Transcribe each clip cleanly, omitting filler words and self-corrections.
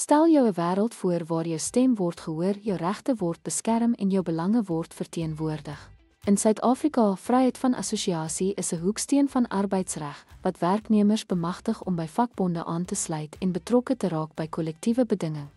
Stel jou 'n wêreld voor waar jou stem word gehoor, jou regte word beskerm en jou belange word verteenwoordig. In Suid-Afrika, vryheid van assosiasie is 'n hoeksteen van arbeidsreg wat werknemers bemagtig om by vakbonde aan te sluit en betrokke te raak by kollektiewe bedinging.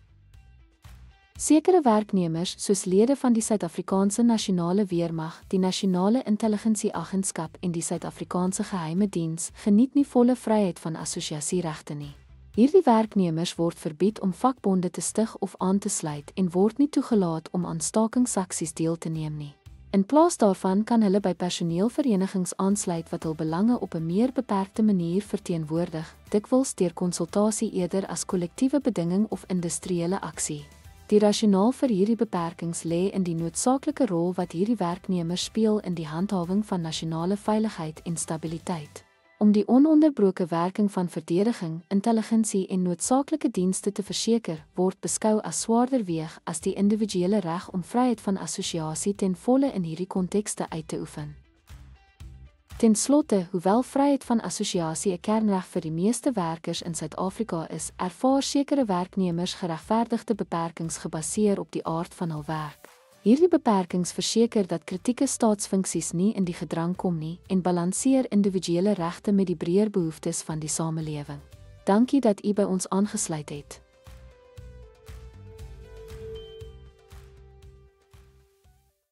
Sekere werknemers, soos lede van die Suid-Afrikaanse Nasionale Weermag, die Nasionale Intelligensieagentskap en die Suid-Afrikaanse Geheime Diens, geniet nie volle vryheid van assosiasieregte nie. Hierdie werknemers word verbied om vakbonde te stig of aan te sluit en word nie toegelaat om aan stakingsaksies deel te neem nie. In plaas daarvan kan hulle by personeelverenigings aansluit wat hul belange op 'n meer beperkte manier verteenwoordig, dikwels deur konsultasie eerder as kollektiewe bedinging of industriële aksie. Die rasjonaal vir hierdie beperkings lê in die noodsaaklike rol wat hierdie werknemers speel in die handhawing van nasionale veiligheid en stabiliteit. Om die ononderbroke werking van verdediging, intelligensie en noodsaaklike dienste te verseker, word beskou as swaarder weeg as die individuele reg om vryheid van assosiasie ten volle in hierdie kontekste uit te oefen. Ten slotte, hoewel vryheid van assosiasie 'n kernreg vir die meeste werkers in Suid-Afrika is, ervaar sekere werknemers geregverdigde beperkings gebaseer op die aard van hul werk. Hierdie beperkings verseker dat kritieke staatsfunksies nie in die gedrang kom nie en balanseer individuele regte met die breër behoeftes van die samelewing. Dankie dat u by ons aangesluit het.